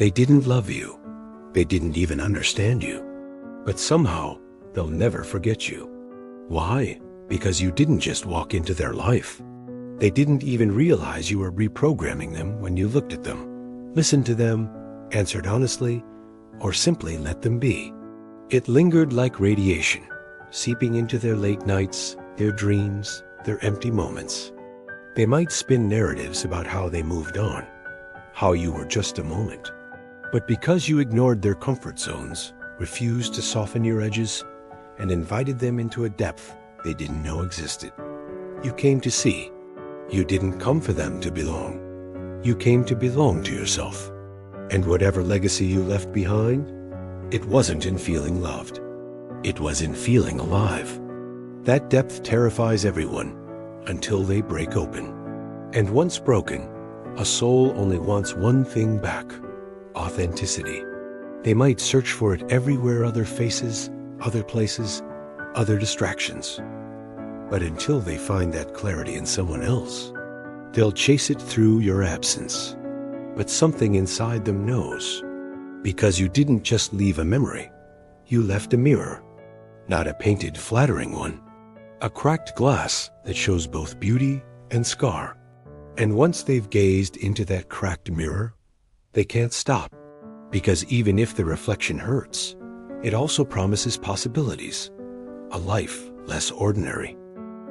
They didn't love you. They didn't even understand you. But somehow, they'll never forget you. Why? Because you didn't just walk into their life. They didn't even realize you were reprogramming them when you looked at them, listened to them, answered honestly, or simply let them be. It lingered like radiation, seeping into their late nights, their dreams, their empty moments. They might spin narratives about how they moved on, how you were just a moment. But because you ignored their comfort zones, refused to soften your edges, and invited them into a depth they didn't know existed, you came to see. You didn't come for them to belong. You came to belong to yourself. And whatever legacy you left behind, it wasn't in feeling loved. It was in feeling alive. That depth terrifies everyone until they break open. And once broken, a soul only wants one thing back: authenticity. They might search for it everywhere: other faces, other places, other distractions. But until they find that clarity in someone else, they'll chase it through your absence. But something inside them knows, because you didn't just leave a memory. You left a mirror, not a painted, flattering one, a cracked glass that shows both beauty and scar. And once they've gazed into that cracked mirror, they can't stop, because even if the reflection hurts, it also promises possibilities, a life less ordinary,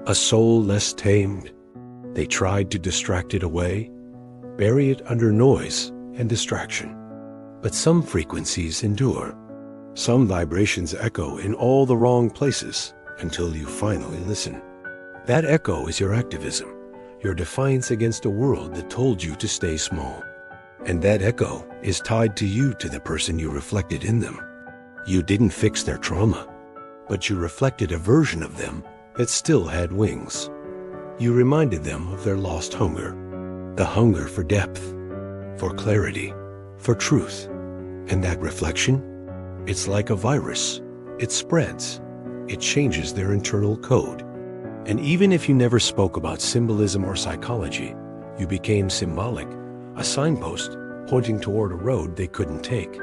a soul less tamed. They tried to distract it away, bury it under noise and distraction. But some frequencies endure. Some vibrations echo in all the wrong places until you finally listen. That echo is your activism, your defiance against a world that told you to stay small. And that echo is tied to you, to the person you reflected in them. You didn't fix their trauma, but you reflected a version of them that still had wings. You reminded them of their lost hunger, the hunger for depth, for clarity, for truth. And that reflection, it's like a virus. It spreads. It changes their internal code. And even if you never spoke about symbolism or psychology, you became symbolic, a signpost pointing toward a road they couldn't take.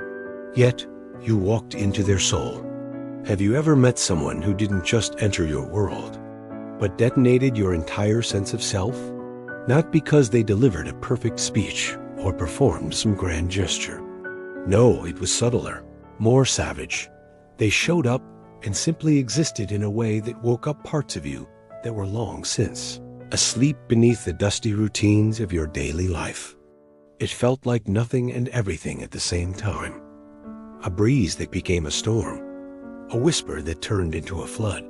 Yet, you walked into their soul. Have you ever met someone who didn't just enter your world, but detonated your entire sense of self? Not because they delivered a perfect speech or performed some grand gesture. No, it was subtler, more savage. They showed up and simply existed in a way that woke up parts of you that were long since asleep beneath the dusty routines of your daily life. It felt like nothing and everything at the same time. A breeze that became a storm, a whisper that turned into a flood.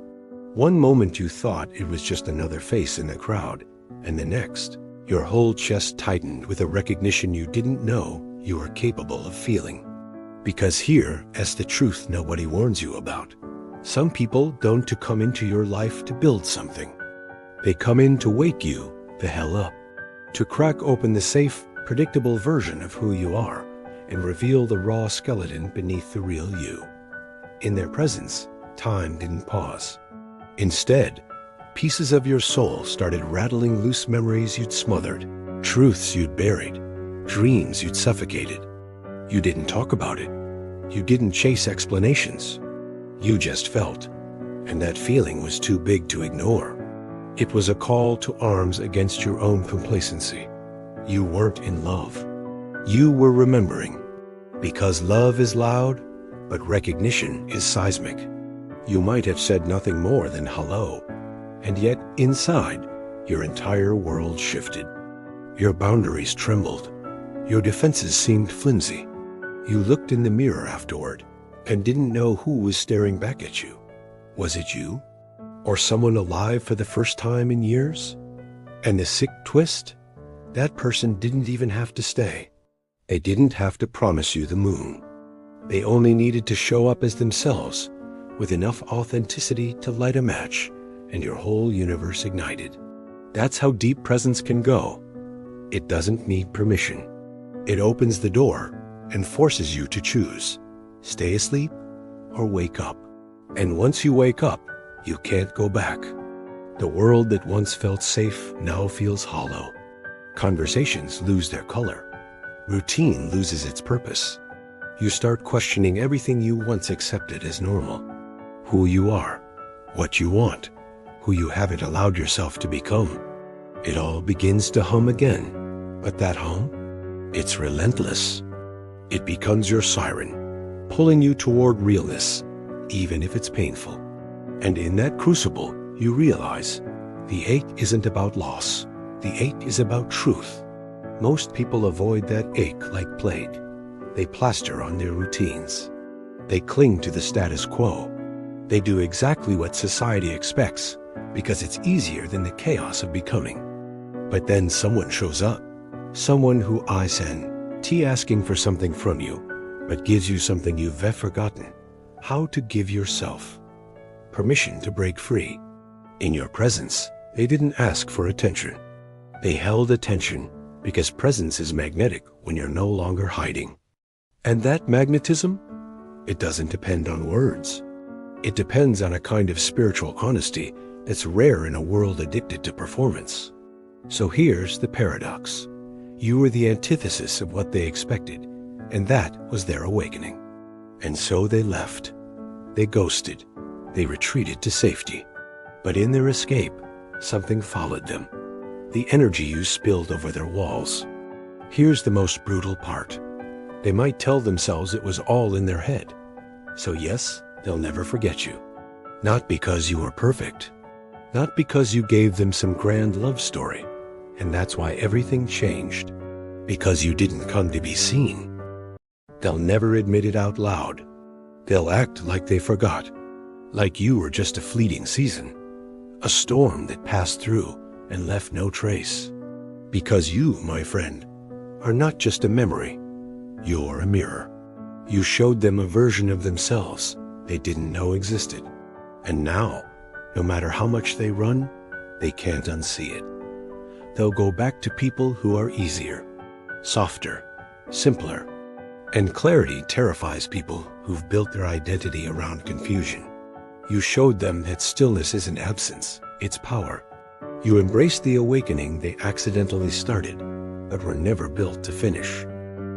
One moment you thought it was just another face in the crowd, and the next, your whole chest tightened with a recognition you didn't know you were capable of feeling. Because here, as the truth nobody warns you about, some people don't to come into your life to build something. They come in to wake you the hell up, to crack open the safe, predictable version of who you are and reveal the raw skeleton beneath the real you. In their presence, time didn't pause. Instead, pieces of your soul started rattling loose memories you'd smothered, truths you'd buried, dreams you'd suffocated. You didn't talk about it. You didn't chase explanations. You just felt, and that feeling was too big to ignore. It was a call to arms against your own complacency. You weren't in love. You were remembering. Because love is loud, but recognition is seismic. You might have said nothing more than hello, and yet inside, your entire world shifted. Your boundaries trembled. Your defenses seemed flimsy. You looked in the mirror afterward and didn't know who was staring back at you. Was it you? Or someone alive for the first time in years? And the sick twist? That person didn't even have to stay. They didn't have to promise you the moon. They only needed to show up as themselves, with enough authenticity to light a match, and your whole universe ignited. That's how deep presence can go. It doesn't need permission. It opens the door and forces you to choose. Stay asleep or wake up. And once you wake up, you can't go back. The world that once felt safe now feels hollow. Conversations lose their color. Routine loses its purpose. You start questioning everything you once accepted as normal. Who you are, what you want, who you haven't allowed yourself to become. It all begins to hum again. But that hum, it's relentless. It becomes your siren, pulling you toward realness, even if it's painful. And in that crucible, you realize the ache isn't about loss. The ache is about truth. Most people avoid that ache like plague. They plaster on their routines. They cling to the status quo. They do exactly what society expects because it's easier than the chaos of becoming. But then someone shows up. Someone who eyes asking for something from you, but gives you something you've forgotten. How to give yourself permission to break free. In your presence, they didn't ask for attention. They held attention because presence is magnetic when you're no longer hiding. And that magnetism, it doesn't depend on words. It depends on a kind of spiritual honesty that's rare in a world addicted to performance. So here's the paradox. You were the antithesis of what they expected, and that was their awakening. And so they left. They ghosted. They retreated to safety. But in their escape, something followed them. The energy you spilled over their walls. Here's the most brutal part. They might tell themselves it was all in their head. So yes, they'll never forget you. Not because you were perfect. Not because you gave them some grand love story. And that's why everything changed. Because you didn't come to be seen. They'll never admit it out loud. They'll act like they forgot. Like you were just a fleeting season. A storm that passed through and left no trace. Because you, my friend, are not just a memory. You're a mirror. You showed them a version of themselves they didn't know existed. And now, no matter how much they run, they can't unsee it. They'll go back to people who are easier, softer, simpler. And clarity terrifies people who've built their identity around confusion. You showed them that stillness isn't absence, it's power. You embraced the awakening they accidentally started, but were never built to finish.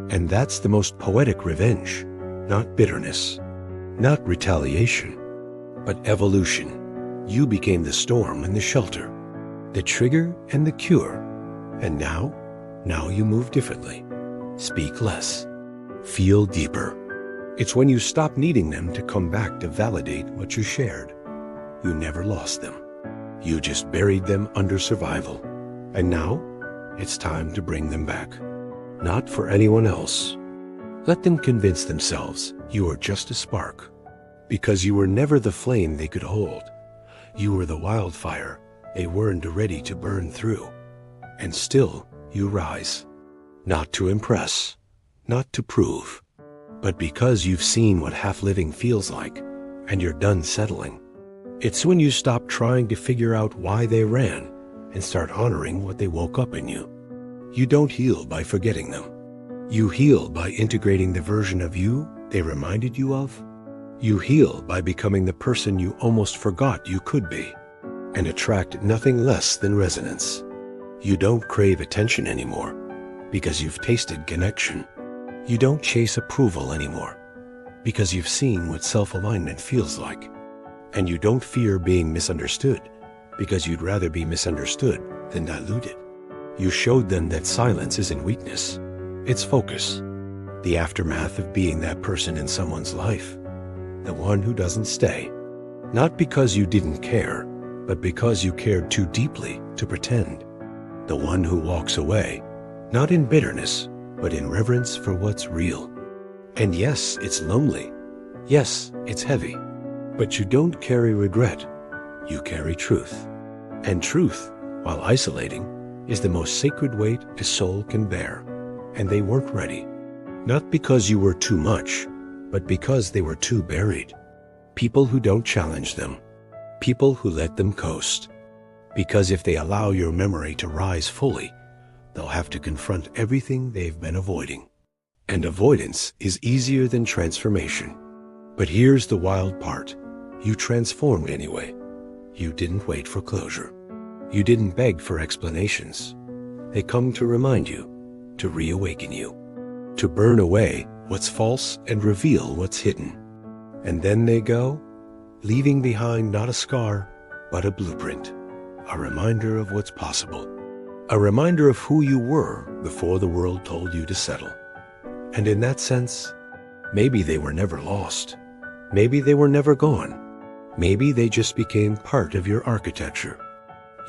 And that's the most poetic revenge, not bitterness, not retaliation, but evolution. You became the storm and the shelter, the trigger and the cure. And now you move differently. Speak less. Feel deeper. It's when you stop needing them to come back to validate what you shared. You never lost them. You just buried them under survival. And now, it's time to bring them back. Not for anyone else. Let them convince themselves you are just a spark. Because you were never the flame they could hold. You were the wildfire they weren't ready to burn through. And still, you rise. Not to impress. Not to prove. But because you've seen what half-living feels like, and you're done settling. It's when you stop trying to figure out why they ran and start honoring what they woke up in you. You don't heal by forgetting them. You heal by integrating the version of you they reminded you of. You heal by becoming the person you almost forgot you could be, and attract nothing less than resonance. You don't crave attention anymore because you've tasted connection. You don't chase approval anymore because you've seen what self-alignment feels like. And you don't fear being misunderstood because you'd rather be misunderstood than diluted. You showed them that silence isn't weakness, it's focus. The aftermath of being that person in someone's life. The one who doesn't stay. Not because you didn't care, but because you cared too deeply to pretend. The one who walks away, not in bitterness, but in reverence for what's real. And yes, it's lonely. Yes, it's heavy. But you don't carry regret. You carry truth. And truth, while isolating, is the most sacred weight a soul can bear. And they weren't ready. Not because you were too much, but because they were too buried. People who don't challenge them. People who let them coast. Because if they allow your memory to rise fully, they'll have to confront everything they've been avoiding. And avoidance is easier than transformation. But here's the wild part. You transformed anyway. You didn't wait for closure. You didn't beg for explanations. They come to remind you, to reawaken you. to burn away what's false and reveal what's hidden. And then they go, leaving behind not a scar, but a blueprint, a reminder of what's possible, a reminder of who you were before the world told you to settle. And in that sense, maybe they were never lost. Maybe they were never gone. Maybe they just became part of your architecture.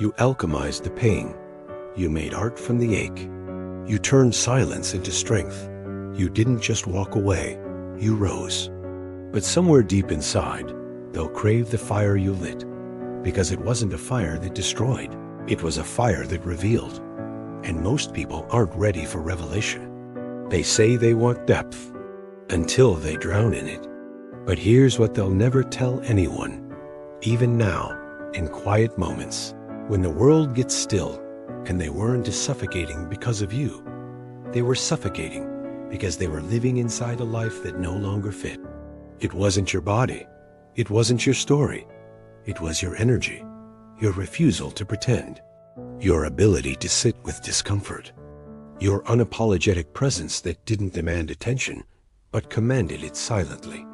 You alchemized the pain. You made art from the ache. You turned silence into strength. You didn't just walk away, you rose. But somewhere deep inside, they'll crave the fire you lit, because it wasn't a fire that destroyed. It was a fire that revealed. And most people aren't ready for revelation. They say they want depth until they drown in it. But here's what they'll never tell anyone, even now, in quiet moments, when the world gets still and they weren't just suffocating because of you. They were suffocating because they were living inside a life that no longer fit. It wasn't your body. It wasn't your story. It was your energy, your refusal to pretend, your ability to sit with discomfort, your unapologetic presence that didn't demand attention, but commanded it silently.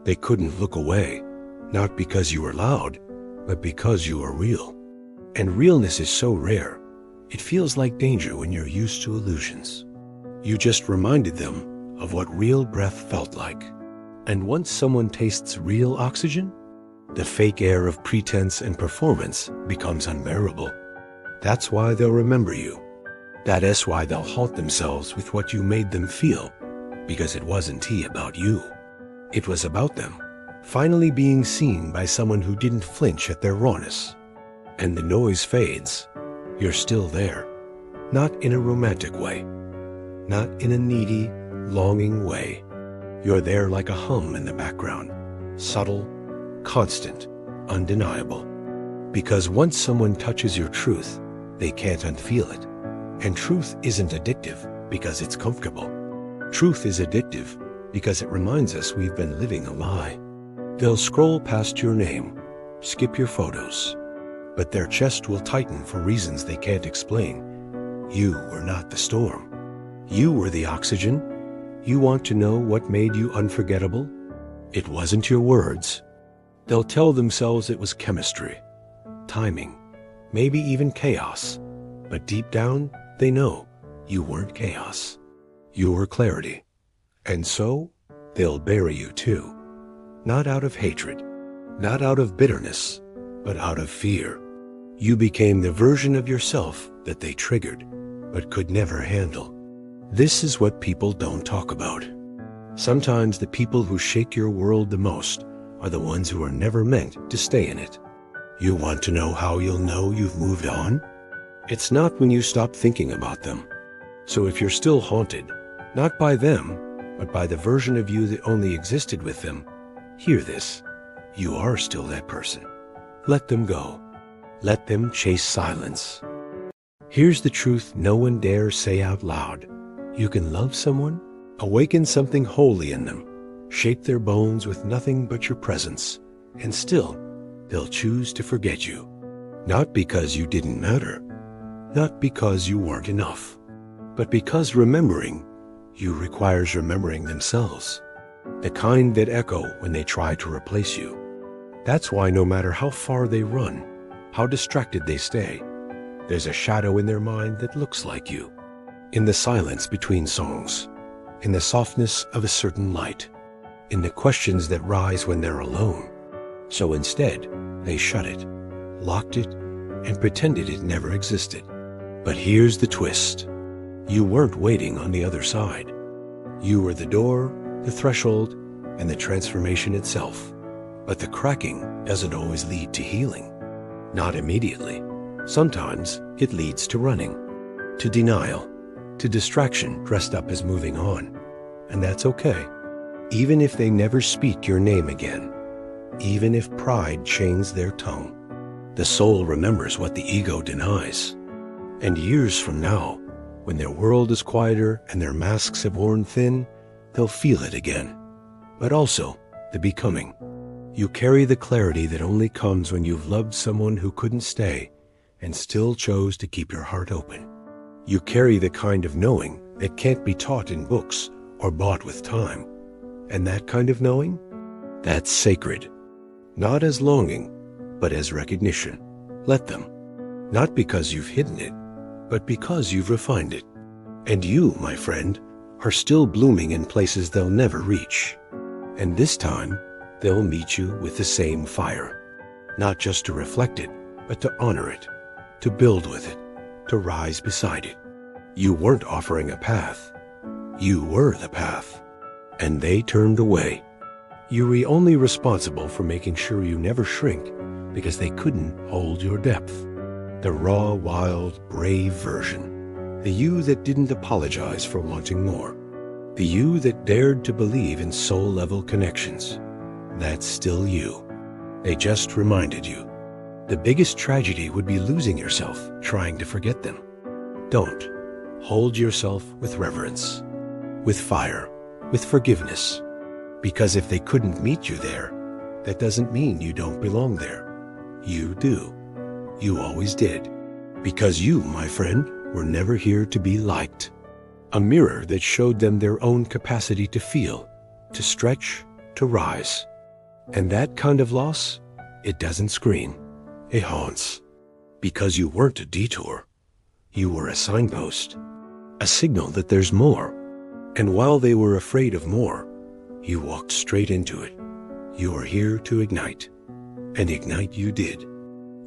They couldn't look away, not because you were loud, but because you were real. And realness is so rare, it feels like danger when you're used to illusions. You just reminded them of what real breath felt like. And once someone tastes real oxygen, the fake air of pretense and performance becomes unbearable. That's why they'll remember you. That's why they'll haunt themselves with what you made them feel, because it wasn't about you. It was about them, finally being seen by someone who didn't flinch at their rawness. And the noise fades. You're still there, not in a romantic way, not in a needy, longing way. You're there like a hum in the background, subtle, constant, undeniable. Because once someone touches your truth, they can't unfeel it. And truth isn't addictive because it's comfortable. Truth is addictive because it reminds us we've been living a lie. They'll scroll past your name, skip your photos, but their chest will tighten for reasons they can't explain. You were not the storm. You were the oxygen. You want to know what made you unforgettable? It wasn't your words. They'll tell themselves it was chemistry, timing, maybe even chaos. But deep down, they know you weren't chaos. You were clarity. And so, they'll bury you too. Not out of hatred, not out of bitterness, but out of fear. You became the version of yourself that they triggered, but could never handle. This is what people don't talk about. Sometimes the people who shake your world the most are the ones who are never meant to stay in it. You want to know how you'll know you've moved on? It's not when you stop thinking about them. So if you're still haunted, not by them, but by the version of you that only existed with them, hear this. You are still that person. Let them go. Let them chase silence. Here's the truth no one dares say out loud. You can love someone, awaken something holy in them, shape their bones with nothing but your presence, and still, they'll choose to forget you. Not because you didn't matter, not because you weren't enough, but because remembering you requires remembering themselves, the kind that echo when they try to replace you. That's why no matter how far they run, how distracted they stay, there's a shadow in their mind that looks like you. In the silence between songs, in the softness of a certain light, in the questions that rise when they're alone. So instead, they shut it, locked it, and pretended it never existed. But here's the twist. You weren't waiting on the other side. You were the door, the threshold, and the transformation itself. But the cracking doesn't always lead to healing. Not immediately. Sometimes it leads to running, to denial, to distraction dressed up as moving on. And that's okay. Even if they never speak your name again, even if pride chains their tongue, the soul remembers what the ego denies. And years from now, when their world is quieter and their masks have worn thin, they'll feel it again. But also, the becoming. You carry the clarity that only comes when you've loved someone who couldn't stay and still chose to keep your heart open. You carry the kind of knowing that can't be taught in books or bought with time. And that kind of knowing? That's sacred. Not as longing, but as recognition. Let them. Not because you've hidden it, but because you've refined it. And you, my friend, are still blooming in places they'll never reach. And this time, they'll meet you with the same fire. Not just to reflect it, but to honor it, to build with it, to rise beside it. You weren't offering a path. You were the path. And they turned away. You were only responsible for making sure you never shrink because they couldn't hold your depth. The raw, wild, brave version. The you that didn't apologize for wanting more. The you that dared to believe in soul-level connections. That's still you. They just reminded you. The biggest tragedy would be losing yourself trying to forget them. Don't. Hold yourself with reverence, with fire, with forgiveness. Because if they couldn't meet you there, that doesn't mean you don't belong there. You do. You always did. Because you, my friend, were never here to be liked. A mirror that showed them their own capacity to feel, to stretch, to rise. And that kind of loss, it doesn't scream. It haunts. Because you weren't a detour. You were a signpost. A signal that there's more. And while they were afraid of more, you walked straight into it. You are here to ignite. And ignite you did.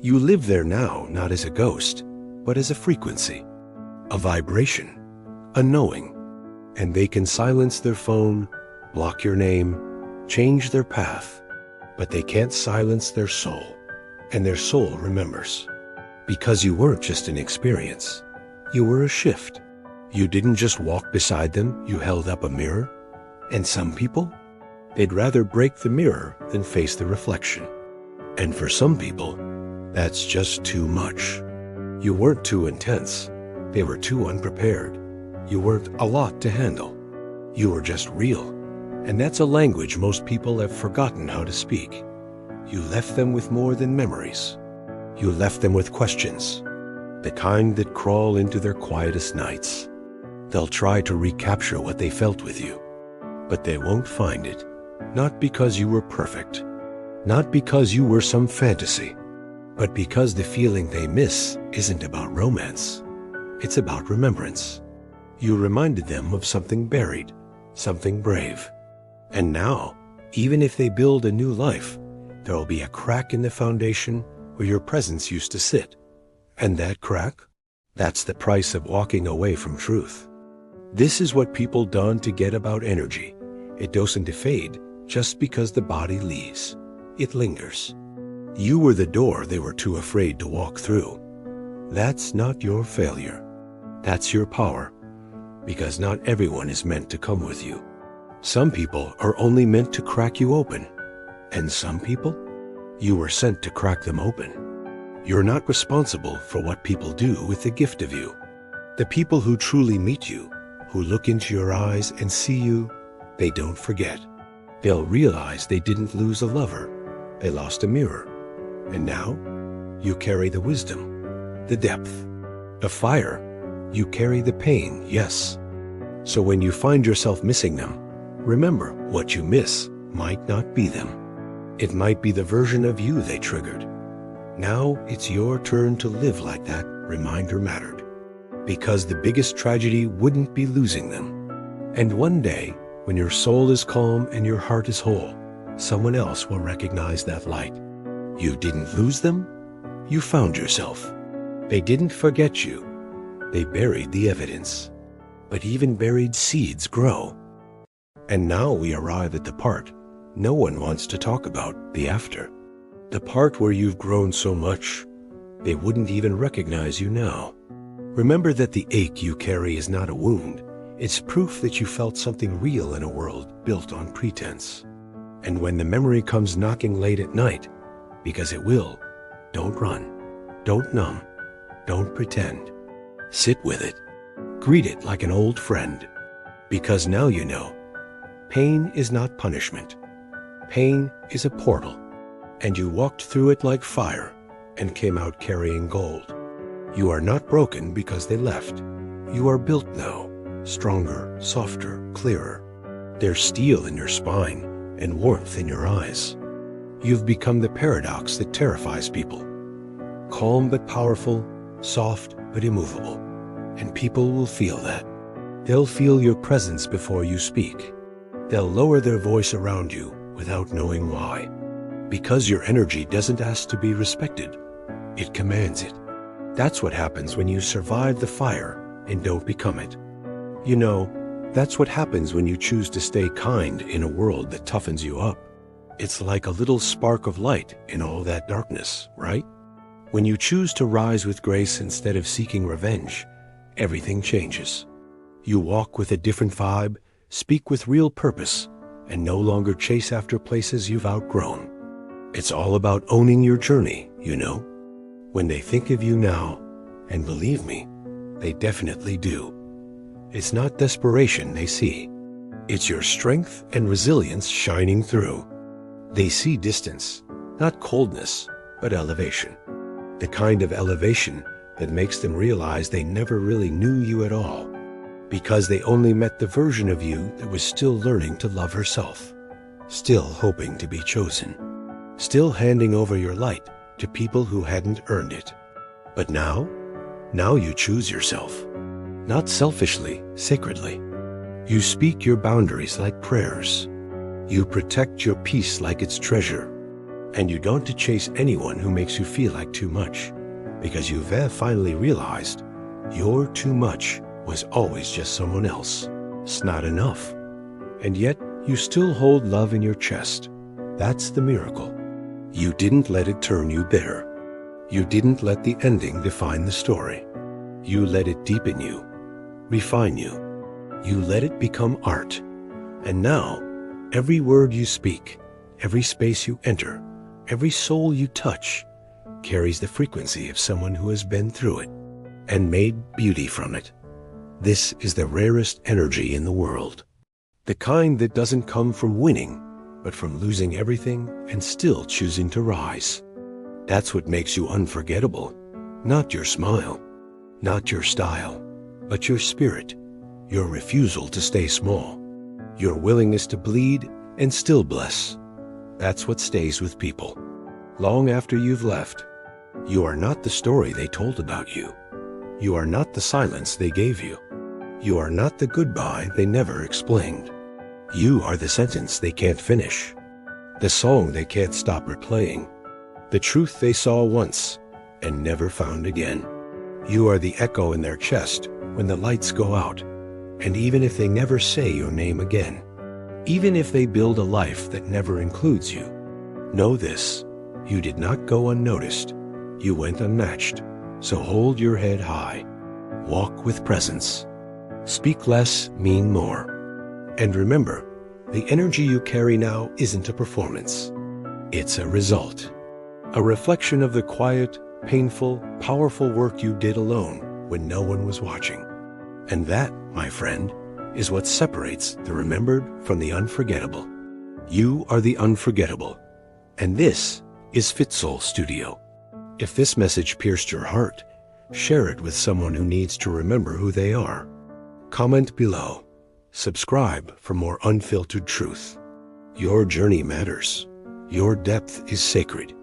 You live there now not as a ghost, but as a frequency. A vibration. A knowing. And they can silence their phone, block your name, change their path. But they can't silence their soul. And their soul remembers. Because you weren't just an experience. You were a shift. You didn't just walk beside them, you held up a mirror. And some people, they'd rather break the mirror than face the reflection. And for some people, that's just too much. You weren't too intense. They were too unprepared. You weren't a lot to handle. You were just real. And that's a language most people have forgotten how to speak. You left them with more than memories. You left them with questions, the kind that crawl into their quietest nights. They'll try to recapture what they felt with you, but they won't find it. Not because you were perfect, not because you were some fantasy, but because the feeling they miss isn't about romance. It's about remembrance. You reminded them of something buried, something brave. And now, even if they build a new life, there'll be a crack in the foundation where your presence used to sit. And that crack? That's the price of walking away from truth. This is what people don to get about energy. It doesn't fade just because the body leaves. It lingers. You were the door they were too afraid to walk through. That's not your failure. That's your power. Because not everyone is meant to come with you. Some people are only meant to crack you open. And some people, you were sent to crack them open. You're not responsible for what people do with the gift of you. The people who truly meet you, who look into your eyes and see you, they don't forget. They'll realize they didn't lose a lover. They lost a mirror. And now, you carry the wisdom, the depth, the fire. You carry the pain, yes. So when you find yourself missing them, remember what you miss might not be them. It might be the version of you they triggered. Now it's your turn to live like that reminder mattered. Because the biggest tragedy wouldn't be losing them. And one day, when your soul is calm and your heart is whole, someone else will recognize that light. You didn't lose them, you found yourself. They didn't forget you, they buried the evidence. But even buried seeds grow. And now we arrive at the part no one wants to talk about, the after. The part where you've grown so much, they wouldn't even recognize you now. Remember that the ache you carry is not a wound. It's proof that you felt something real in a world built on pretense. And when the memory comes knocking late at night, because it will, don't run, don't numb, don't pretend. Sit with it. Greet it like an old friend. Because now you know, pain is not punishment. Pain is a portal. And you walked through it like fire and came out carrying gold. You are not broken because they left. You are built now, stronger, softer, clearer. There's steel in your spine and warmth in your eyes. You've become the paradox that terrifies people. Calm but powerful, soft but immovable. And people will feel that. They'll feel your presence before you speak. They'll lower their voice around you without knowing why. Because your energy doesn't ask to be respected, it commands it. That's what happens when you survive the fire and don't become it. You know, that's what happens when you choose to stay kind in a world that toughens you up. It's like a little spark of light in all that darkness, right? When you choose to rise with grace instead of seeking revenge, everything changes. You walk with a different vibe, speak with real purpose, and no longer chase after places you've outgrown. It's all about owning your journey, you know. When they think of you now, and believe me, they definitely do, it's not desperation they see. It's your strength and resilience shining through. They see distance, not coldness, but elevation. The kind of elevation that makes them realize they never really knew you at all, because they only met the version of you that was still learning to love herself, still hoping to be chosen, still handing over your light to people who hadn't earned it. But now you choose yourself. Not selfishly, sacredly. You speak your boundaries like prayers. You protect your peace like it's treasure. And you don't chase anyone who makes you feel like too much, because you've finally realized your too much was always just someone else. It's not enough. And yet you still hold love in your chest. That's the miracle. You didn't let it turn you bitter. You didn't let the ending define the story. You let it deepen you, refine you. You let it become art. And now, every word you speak, every space you enter, every soul you touch, carries the frequency of someone who has been through it and made beauty from it. This is the rarest energy in the world. The kind that doesn't come from winning, but from losing everything and still choosing to rise. That's what makes you unforgettable. Not your smile, not your style, but your spirit, your refusal to stay small, your willingness to bleed and still bless. That's what stays with people. Long after you've left, you are not the story they told about you. You are not the silence they gave you. You are not the goodbye they never explained. You are the sentence they can't finish, the song they can't stop replaying, the truth they saw once and never found again. You are the echo in their chest when the lights go out, and even if they never say your name again, even if they build a life that never includes you, know this: you did not go unnoticed. You went unmatched. So hold your head high. Walk with presence. Speak less, mean more. And remember, the energy you carry now isn't a performance. It's a result. A reflection of the quiet, painful, powerful work you did alone when no one was watching. And that, my friend, is what separates the remembered from the unforgettable. You are the unforgettable. And this is FitSoul Studio. If this message pierced your heart, share it with someone who needs to remember who they are. Comment below. Subscribe for more unfiltered truth. Your journey matters. Your depth is sacred.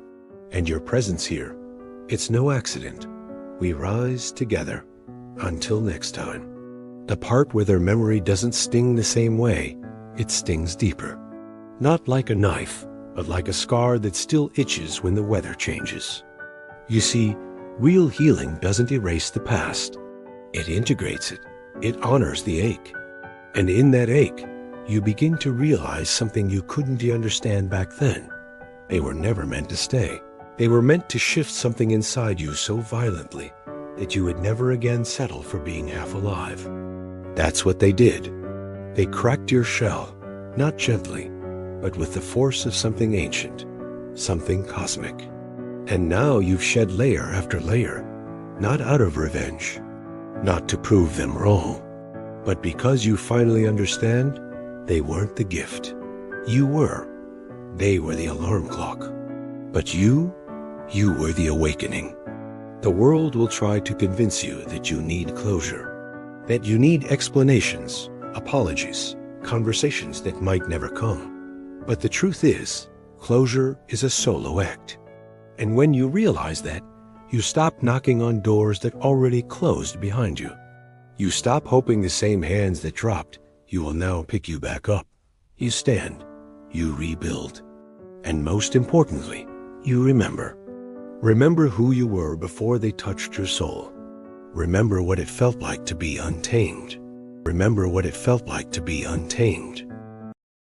And your presence here, it's no accident. We rise together. Until next time. The part where their memory doesn't sting the same way, it stings deeper. Not like a knife, but like a scar that still itches when the weather changes. You see, real healing doesn't erase the past. It integrates it. It honors the ache. And in that ache, you begin to realize something you couldn't understand back then. They were never meant to stay. They were meant to shift something inside you so violently that you would never again settle for being half alive. That's what they did. They cracked your shell, not gently, but with the force of something ancient, something cosmic. And now you've shed layer after layer, not out of revenge, not to prove them wrong, but because you finally understand they weren't the gift. You were. They were the alarm clock. But you were the awakening. The world will try to convince you that you need closure, that you need explanations, apologies, conversations that might never come. But the truth is, closure is a solo act. And when you realize that, you stop knocking on doors that already closed behind you. You stop hoping the same hands that dropped you will now pick you back up. You stand, you rebuild, and most importantly, you remember. Remember who you were before they touched your soul. Remember what it felt like to be untamed. Remember what it felt like to be untamed.